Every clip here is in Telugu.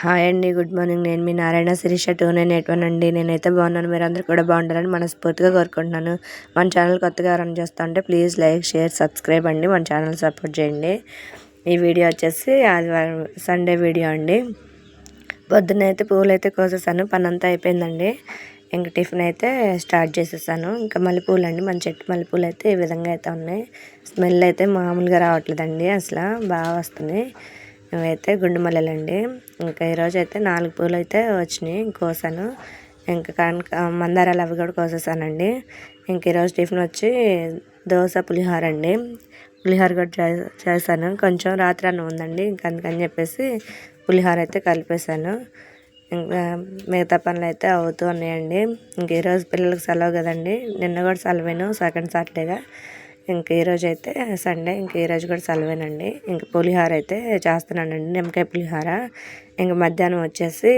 హాయ్ అండి, గుడ్ మార్నింగ్. నేను మీ నారాయణ శిరీష 2981 అండి. నేనైతే బాగున్నాను, మీరందరూ కూడా బాగుండాలని మనస్ఫూర్తిగా కోరుకుంటున్నాను. మన ఛానల్ కొత్తగా రన్ చేస్తూ ఉంటే ప్లీజ్ లైక్, షేర్, సబ్స్క్రైబ్ అండి. మన ఛానల్ సపోర్ట్ చేయండి. ఈ వీడియో వచ్చేసి ఆదివారం సండే వీడియో అండి. పొద్దున్న అయితే పూలు అయితే కోసేసాను, పని అంతా అయిపోయిందండి. ఇంక టిఫిన్ అయితే స్టార్ట్ చేసేసాను. ఇంకా మల్లెపూలు అండి, మన చెట్టు మల్లెపూలు అయితే ఈ విధంగా అయితే ఉన్నాయి. స్మెల్ అయితే మామూలుగా రావట్లేదండి, అసలు బాగా వస్తుంది. ఇవైతే గుండు మల్లెలండి. ఇంకా ఈరోజు అయితే 4 పూలు అయితే వచ్చినాయి, కోసాను. ఇంకా మందారాలు అవి కూడా కోసేసానండి. ఇంక ఈరోజు టిఫిన్ వచ్చి దోశ పులిహోర అండి. పులిహోర కూడా చేశాను. కొంచెం రాత్రి అన్నం ఉందండి, ఇంక అందుకని చెప్పేసి పులిహోర అయితే కలిపేశాను. ఇంకా మిగతా పనులు అయితే అవుతూ ఉన్నాయండి. ఇంక ఈరోజు పిల్లలకి సెలవు కదండి, నిన్న కూడా సెలవేను, సెకండ్ సాటర్డేగా. ఇంక ఈరోజు అయితే సండే, ఇంక ఈరోజు కూడా సెలవేనండి. ఇంక పులిహోర అయితే చేస్తున్నానండి, నిమ్మకాయ పులిహోర. ఇంక మధ్యాహ్నం వచ్చేసి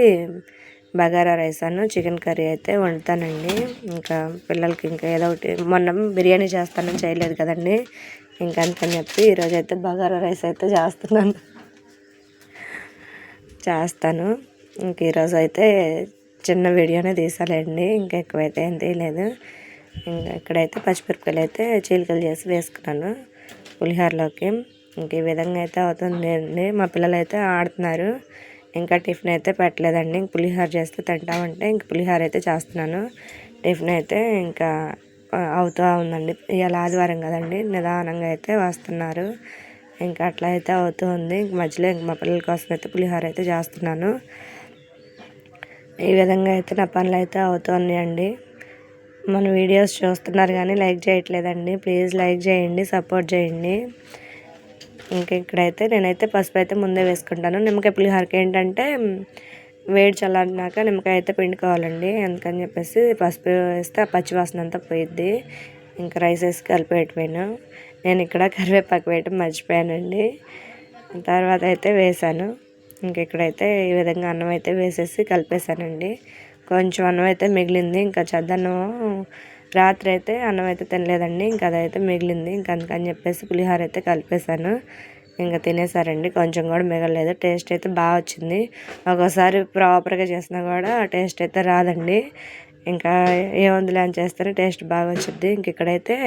బగారా రైస్ అను చికెన్ కర్రీ అయితే వండుతానండి. ఇంకా పిల్లలకి ఇంకా ఏదో ఒకటి, మొన్న బిర్యానీ చేస్తానని చేయలేదు కదండి, ఇంక అందుకని చెప్పి ఈరోజు అయితే బగారా రైస్ అయితే చేస్తాను. ఇంక ఈరోజు అయితే చిన్న వీడియోనే తీసాలండి, ఇంకా ఎక్కువైతే ఏం తీయలేదు. ఇంకా ఇక్కడైతే పచ్చిమిరపకాయలు అయితే చీలికలు చేసి వేసుకున్నాను పులిహోరలోకి. ఇంక ఈ విధంగా అయితే అవుతుంది అండి. మా పిల్లలు అయితే ఆడుతున్నారు, ఇంకా టిఫిన్ అయితే పెట్టలేదండి. ఇంక పులిహోర చేస్తే తింటామంటే ఇంక పులిహోర అయితే చేస్తున్నాను. టిఫిన్ అయితే ఇంకా అవుతూ ఉందండి. ఇవాళ ఆదివారం కదండి, నిదానంగా అయితే వస్తున్నారు. ఇంకా అట్లా అయితే అవుతూ ఉంది. ఇంక మధ్యలో ఇంక మా పిల్లల కోసం అయితే పులిహోర అయితే చేస్తున్నాను. ఈ విధంగా అయితే నా పనులు అయితే అవుతున్నాయండి. మన వీడియోస్ చూస్తున్నారు కానీ లైక్ చేయట్లేదండి, ప్లీజ్ లైక్ చేయండి, సపోర్ట్ చేయండి. ఇంకా ఇక్కడైతే నేనైతే పసుపు అయితే ముందే వేసుకుంటాను. నిమ్మకాయ పులిహోరకి ఏంటంటే వేడి చల్లారినాక నిమ్మకాయ అయితే పిండుకోవాలండి, అందుకని చెప్పేసి పసుపు వేస్తే ఆ పచ్చివాసన అంతా పోయిద్ది. ఇంకా రైస్ వేసి కలిపేయటమేను. నేను ఇక్కడ కరివేపాకు వేయటం మర్చిపోయానండి, తర్వాత అయితే వేసాను. ఇంక ఇక్కడైతే ఈ విధంగా అన్నం అయితే వేసేసి కలిపేసానండి. కొంచెం అన్నం అయితే మిగిలింది, ఇంకా చద్దన్నం రాత్రి అయితే అన్నం అయితే తినలేదండి, ఇంకా అదైతే మిగిలింది. ఇంకా అందుకని చెప్పేసి పులిహోర అయితే కలిపేశాను. ఇంకా తినేసారండి, కొంచెం కూడా మిగలలేదు. టేస్ట్ అయితే బాగా వచ్చింది. ఒక్కోసారి ప్రాపర్గా చేసినా కూడా టేస్ట్ అయితే రాదండి. ఇంకా ఏముందిలే అని చేస్తేనే టేస్ట్ బాగా వచ్చింది. ఇంక ఇక్కడైతే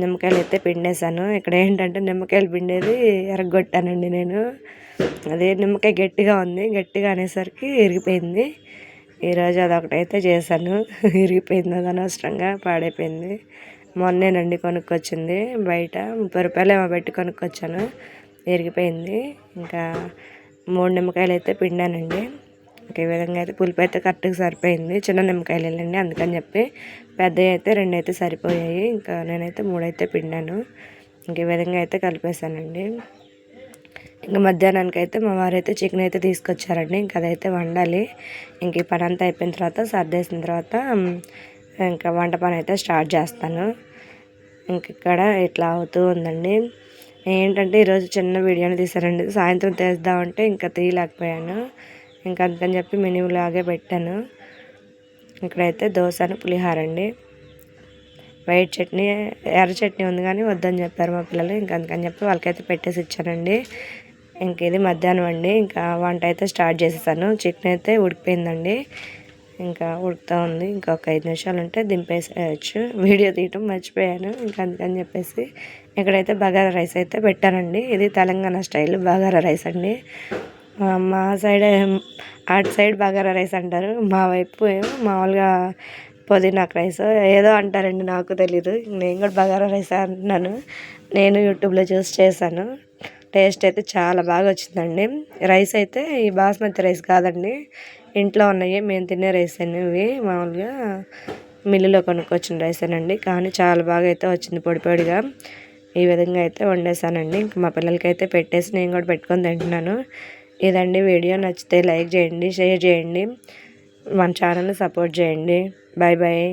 నిమ్మకాయలు అయితే పిండేశాను. ఇక్కడ ఏంటంటే నిమ్మకాయలు పిండేది ఎరగొట్టానండి నేను. అదే నిమ్మకాయ గట్టిగా ఉంది, గట్టిగా అనేసరికి ఇరిగిపోయింది. ఈరోజు అదొకటైతే చేశాను, ఇరిగిపోయింది, అది అనవసరంగా పాడైపోయింది. మొన్నేనండి కొనుక్కొచ్చింది, బయట 30 రూపాయలు ఏమో పెట్టి కొనుక్కొచ్చాను, ఇరిగిపోయింది. ఇంకా 3 నిమ్మకాయలు అయితే పిండానండి. ఇంక ఈ విధంగా అయితే పులుపు అయితే కరెక్ట్గా సరిపోయింది. చిన్న నిమ్మకాయలు వెళ్ళండి, అందుకని చెప్పి పెద్దవి అయితే 2 అయితే సరిపోయాయి. ఇంకా నేనైతే 3 అయితే పిండాను. ఇంక ఈ విధంగా అయితే కలిపేశానండి. ఇంకా మధ్యాహ్నానికి అయితే మా వారైతే చికెన్ అయితే తీసుకొచ్చారండి, ఇంకా అదైతే వండాలి. ఇంక ఈ పని అంతా అయిపోయిన తర్వాత సర్దేసిన తర్వాత ఇంకా వంట పని అయితే స్టార్ట్ చేస్తాను. ఇంక ఇక్కడ ఇట్లా అవుతూ ఉందండి. ఏంటంటే ఈరోజు చిన్న వీడియోని తీసారండి, సాయంత్రం తీద్దామంటే ఇంకా తీయలేకపోయాను. ఇంకా అందుకని చెప్పి మినిలాగే పెట్టాను. ఇక్కడైతే దోశను పులిహోర అండి. వైట్ చట్నీ, ఎర్ర చట్నీ ఉంది కానీ వద్దని చెప్పారు మా పిల్లలు, ఇంకా అందుకని చెప్పి వాళ్ళకైతే పెట్టేసి ఇచ్చానండి. ఇంక ఇది మధ్యాహ్నం అండి. ఇంకా వంట అయితే స్టార్ట్ చేసేసాను. చికెన్ అయితే ఉడికిపోయిందండి, ఇంకా ఉడుకుతూ ఉంది. ఇంకొక 5 నిమిషాలు ఉంటే దింపేసేయచ్చు. వీడియో తీయటం మర్చిపోయాను, ఇంకా అందుకని చెప్పేసి ఇక్కడైతే బగారా రైస్ అయితే పెట్టానండి. ఇది తెలంగాణ స్టైల్ బగారా రైస్ అండి. మా సైడ్ అటు సైడ్ బగారా రైస్ అంటారు, మా వైపు మామూలుగా పుదీనాకు రైస్ ఏదో అంటారండి, నాకు తెలీదు. నేను కూడా బగారా రైస్ అంటున్నాను. నేను యూట్యూబ్లో చూసి చేశాను. టేస్ట్ అయితే చాలా బాగా వచ్చిందండి. రైస్ అయితే ఈ బాస్మతి రైస్ కాదండి, ఇంట్లో ఉన్నాయి మేము తినే రైస్ అనేవి, మామూలుగా మిల్లులో కొనుక్కొచ్చిన రైసేనండి. కానీ చాలా బాగా అయితే వచ్చింది, పొడి పొడిగా. ఈ విధంగా అయితే వండేసానండి. ఇంక మా పిల్లలకి అయితే పెట్టేసి నేను కూడా పెట్టుకొని తింటున్నాను. ఇదండి వీడియో. నచ్చితే లైక్ చేయండి, షేర్ చేయండి, మన ఛానల్ని సపోర్ట్ చేయండి. Bye bye.